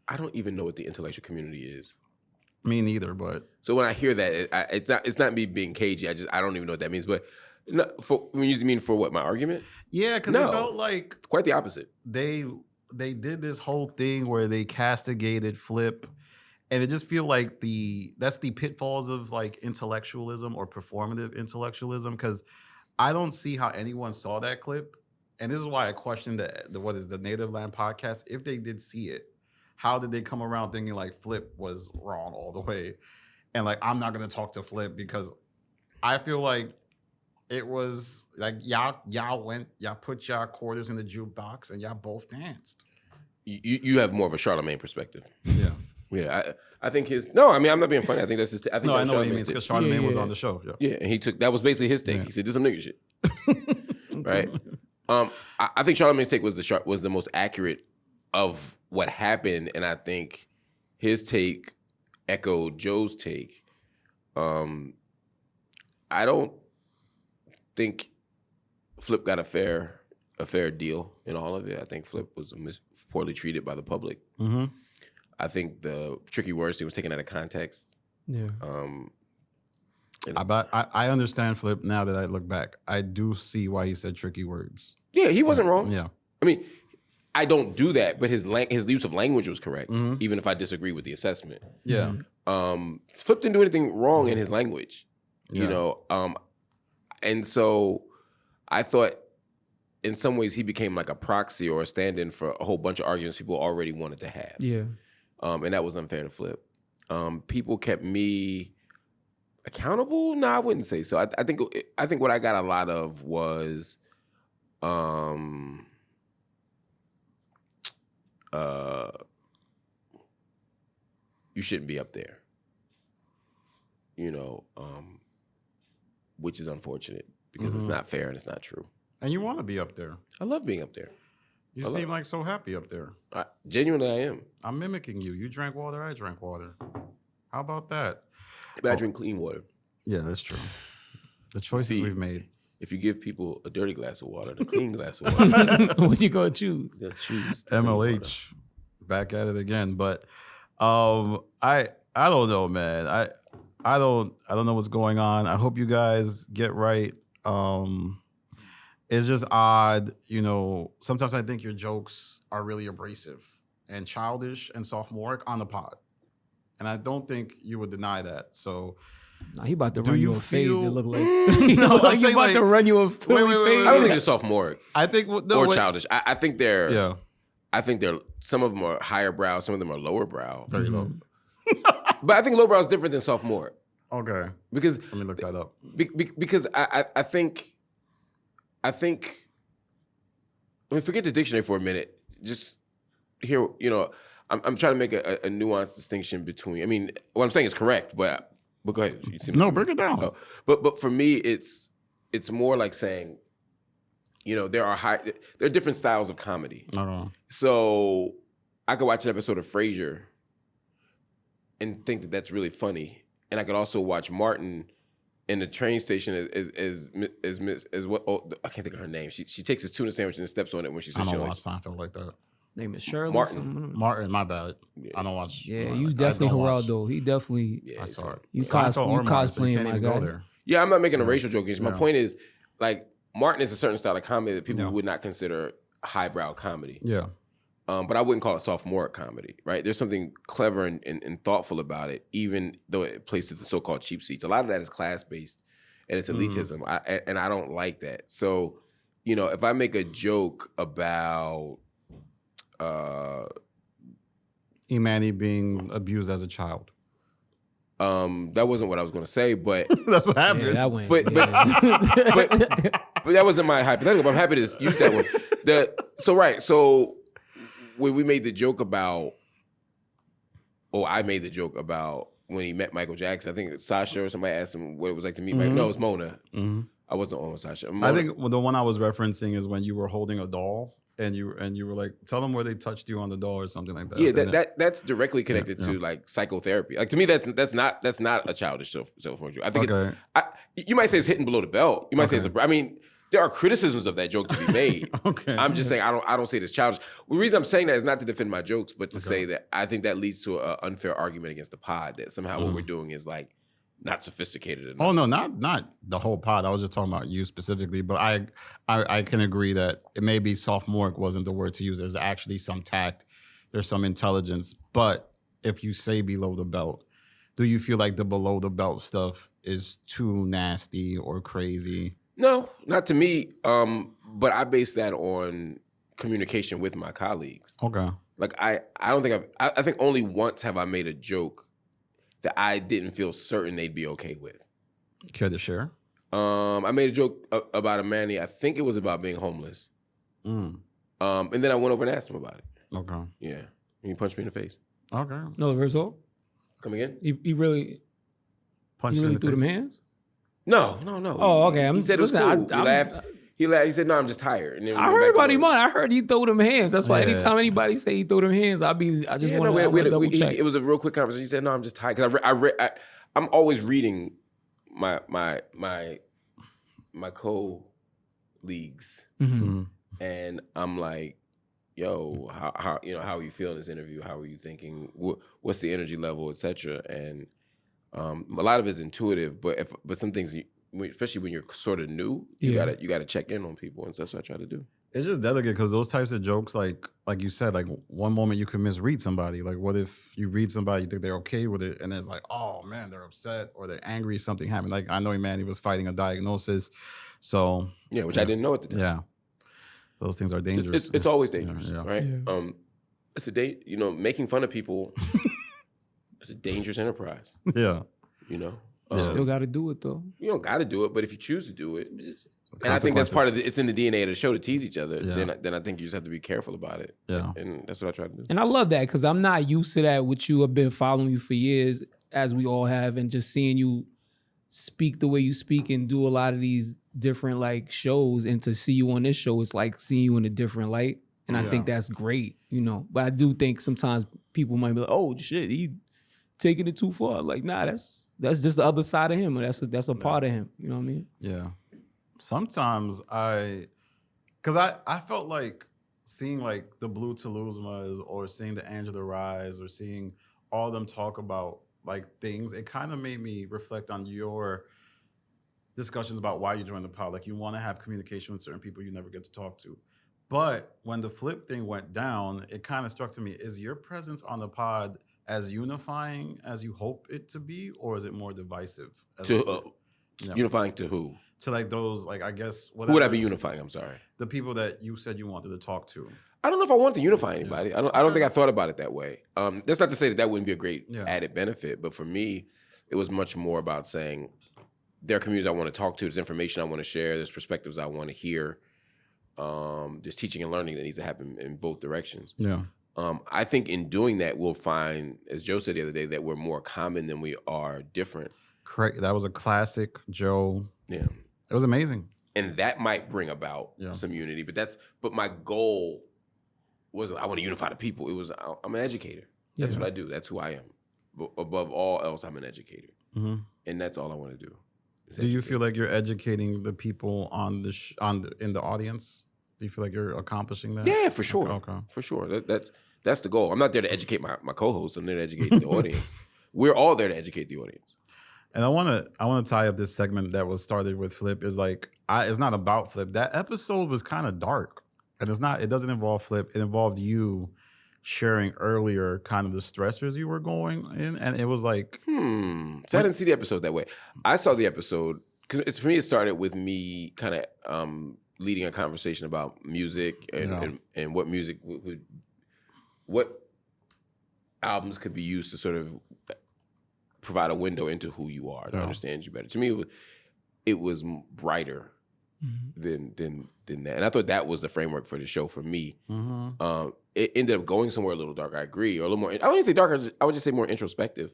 I don't even know what the intellectual community is. Me neither, but so when I hear that, it's not me being cagey. I don't even know what that means. But when you mean for what, my argument? Yeah, because it felt like quite the opposite. They did this whole thing where they castigated Flip, and it just feel like that's the pitfalls of like intellectualism or performative intellectualism. Because I don't see how anyone saw that clip, and this is why I questioned the what is the Native Land podcast. If they did see it, how did they come around thinking like Flip was wrong all the way? And like, I'm not going to talk to Flip because I feel like it was like y'all put y'all quarters in the jukebox and y'all both danced. You have more of a Charlemagne perspective. Yeah. Yeah. I think I'm not being funny. I think that's his, I know what he means because Charlemagne was on the show. Yeah. And that was basically his take. Yeah. He said, this some nigga shit. Right. I think Charlemagne's take was the most accurate of what happened, and I think his take echoed Joe's take. I don't think Flip got a fair deal in all of it. I think Flip was poorly treated by the public. Mm-hmm. I think the tricky words he was taken out of context. Yeah. I understand Flip now that I look back. I do see why he said tricky words. Yeah, he wasn't wrong. Yeah. I mean, I don't do that, but his use of language was correct, even if I disagree with the assessment. Yeah. Flip didn't do anything wrong in his language, you know? And so I thought in some ways he became like a proxy or a stand-in for a whole bunch of arguments people already wanted to have. Yeah. And that was unfair to Flip. People kept me accountable? No, I wouldn't say so. I think what I got a lot of was you shouldn't be up there. You know, which is unfortunate because it's not fair and it's not true. And you want to be up there. I love being up there. You seem like so happy up there. Genuinely, I am. I'm mimicking you. You drank water, I drank water. How about that? But I drink clean water. Yeah, that's true. The choices we've made. If you give people a dirty glass of water, a clean glass of water, what you gonna choose? They'll choose MLH. Back at it again. But I don't know, man. I don't know what's going on. I hope you guys get right. It's just odd, you know. Sometimes I think your jokes are really abrasive and childish and sophomoric on the pod, and I don't think you would deny that. So, he about to run you a fade. It look like no, like he about to run you a fade. I don't think they're sophomoric. I think childish. I think they're. Yeah. I think they're. Some of them are higher brow. Some of them are lower brow. Very low. But I think low brow is different than sophomoric. Okay. Because let me look that up. Because I think. I mean, forget the dictionary for a minute. Just here, you know, I'm trying to make a nuanced distinction between. I mean, what I'm saying is correct, but go ahead. No, break it down. But for me, it's more like saying, you know, there are different styles of comedy. So I could watch an episode of Frasier and think that that's really funny, and I could also watch Martin in the train station as what? Oh, I can't think of her name. She takes his tuna sandwich and steps on it when she says I don't watch Seinfeld like that. Name is Shirley. Martin, my bad. Yeah. I don't watch. Yeah, you definitely Geraldo. He definitely. Yeah, I saw it. You cosplaying my guy. Yeah, I'm not making a racial joke. My point is, like, Martin is a certain style of comedy that people would not consider highbrow comedy. Yeah. But I wouldn't call it sophomoric comedy, right? There's something clever and thoughtful about it, even though it plays to the so-called cheap seats. A lot of that is class-based, and it's elitism, and I don't like that. So, you know, if I make a joke about Imani being abused as a child, that wasn't what I was going to say, but that's what happened. Yeah, that went. But that wasn't my hypothetical. But I'm happy to use that one. So when we made the joke about, I made the joke about when he met Michael Jackson. I think Sasha or somebody asked him what it was like to meet Michael. No, it was Mona. I wasn't on with Sasha. Mona. I think the one I was referencing is when you were holding a doll and you were like, tell them where they touched you on the doll or something like that. Yeah, that's directly connected to like psychotherapy. Like to me, that's not a childish self-harm joke. I think you might say it's hitting below the belt. You might say it's there are criticisms of that joke to be made. Okay. I'm just saying I don't say this childish. The reason I'm saying that is not to defend my jokes, but to say that I think that leads to an unfair argument against the pod that somehow what we're doing is like not sophisticated enough. Oh no, not the whole pod. I was just talking about you specifically, but I can agree that it maybe sophomoric wasn't the word to use. There's actually some tact, there's some intelligence. But if you say below the belt, do you feel like the below the belt stuff is too nasty or crazy? No, not to me. But I base that on communication with my colleagues. Okay. Like I don't think I think only once have I made a joke that I didn't feel certain they'd be okay with. Care to share? I made a joke about a man. I think it was about being homeless. And then I went over and asked him about it. Okay. Yeah. And he punched me in the face. Okay. No, the result? Come again? He really Punched threw in the them face? hands? No. Oh, okay. He said it was cool. He laughed. He said, "No, I'm just tired." And then I heard about him on. I heard he threw them hands. That's why anytime anybody say he threw them hands, I just want to double check. It was a real quick conversation. He said, "No, I'm just tired." Because I'm always reading my co-leagues, and I'm like, "Yo, how are you feeling this interview? How are you thinking? What's the energy level, etc." And a lot of it's intuitive, but some things, especially when you're sort of new, you gotta check in on people, and so that's what I try to do. It's just delicate because those types of jokes, like you said, like one moment you could misread somebody. Like, what if you read somebody, you think they're okay with it, and then it's like, oh man, they're upset or they're angry, something happened. Like I know a man, he was fighting a diagnosis, so which I didn't know at the time. Yeah, those things are dangerous. It's always dangerous, right? Yeah. It's making fun of people. It's a dangerous enterprise. Yeah, Still got to do it though. You don't got to do it, but if you choose to do it, and I think that's part of it's in the DNA of the show to tease each other. Yeah. Then I think you just have to be careful about it. Yeah, and that's what I try to do. And I love that because I'm not used to that. With you, I've been following you for years, as we all have, and just seeing you speak the way you speak and do a lot of these different like shows, and to see you on this show, it's like seeing you in a different light, and I think that's great, But I do think sometimes people might be like, "Oh shit, he taking it too far." Like, nah, that's just the other side of him, or that's a part of him. You know what I mean? Yeah. Sometimes I felt like seeing like the Blue Toulousemas or seeing the Angela Rise or seeing all of them talk about like things, it kind of made me reflect on your discussions about why you joined the pod. Like you want to have communication with certain people you never get to talk to. But when the Flip thing went down, it kind of struck to me, is your presence on the pod as unifying as you hope it to be, or is it more divisive? Unifying to who? To like those, like I guess. Who would I be unifying? I'm sorry. The people that you said you wanted to talk to. I don't know if I want to unify anybody. Yeah. I don't think I thought about it that way. That's not to say that wouldn't be a great added benefit, but for me, it was much more about saying there are communities I want to talk to, there's information I want to share, there's perspectives I want to hear, there's teaching and learning that needs to happen in both directions. Yeah. I think in doing that, we'll find, as Joe said the other day, that we're more common than we are different. Correct. That was a classic, Joe. Yeah. It was amazing. And that might bring about some unity, but my goal was I want to unify the people. It was I'm an educator. That's what I do. That's who I am. Above all else, I'm an educator, and that's all I want to do. Do you feel like you're educating the people in the audience? Do you feel like you're accomplishing that? Yeah, for sure. Okay. For sure. That's the goal. I'm not there to educate my co-hosts. I'm there to educate the audience. We're all there to educate the audience. And I want to tie up this segment that was started with Flip. Is like it's not about Flip. That episode was kind of dark, and it doesn't involve Flip. It involved you sharing earlier kind of the stressors you were going in, and it was like So I didn't see the episode that way. I saw the episode because for me it started with me kind of leading a conversation about music and what music what albums could be used to sort of provide a window into who you are, to understand you better. To me, it was brighter than that, and I thought that was the framework for the show for me. It ended up going somewhere a little dark. I agree, or a little more. I wouldn't say darker. I would just say more introspective.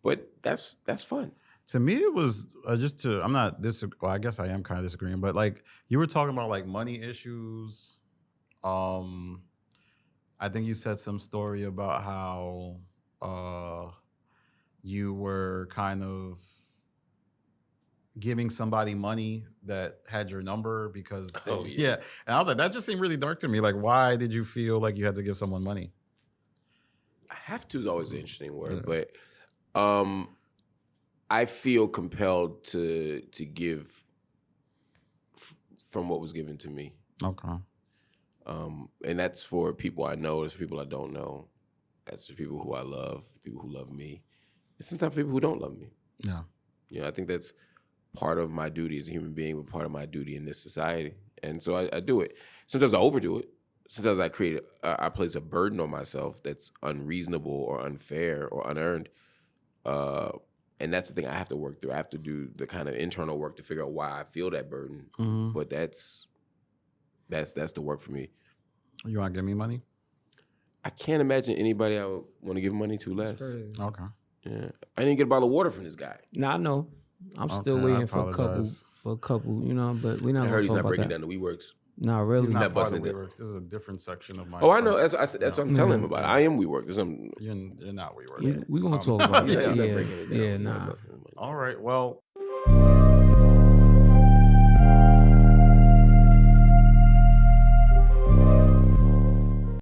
But that's fun. To me, it was I'm not well, I guess I am kind of disagreeing, but like you were talking about like money issues. I think you said some story about how. You were kind of giving somebody money that had your number because Oh, yeah. yeah. And I was like, that just seemed really dark to me. Like, why did you feel like you had to give someone money? Have to is always an interesting word, but I feel compelled to give from what was given to me. Okay. And that's for people I know, it's for people I don't know. That's for people who I love, people who love me. And sometimes for people who don't love me. Yeah. You know, I think that's part of my duty as a human being, but part of my duty in this society. And so I do it. Sometimes I overdo it. Sometimes I place a burden on myself that's unreasonable or unfair or unearned. And that's the thing I have to work through. I have to do the kind of internal work to figure out why I feel that burden. Mm-hmm. But that's the work for me. You want to give me money? I can't imagine anybody I would want to give money to less. Okay. Yeah, I didn't get a bottle of water from this guy. Nah, I know. I'm still waiting for a couple, you know, but we're not. I heard he's not about breaking that. down the WeWorks. Nah, really. He's not busting part of it. WeWorks. This is a different section of my. Oh, I know. That's what I'm telling him about. I am WeWork. You're not WeWork. We're gonna talk about Yeah, that. I'm not breaking it down. Nah. All right. Well,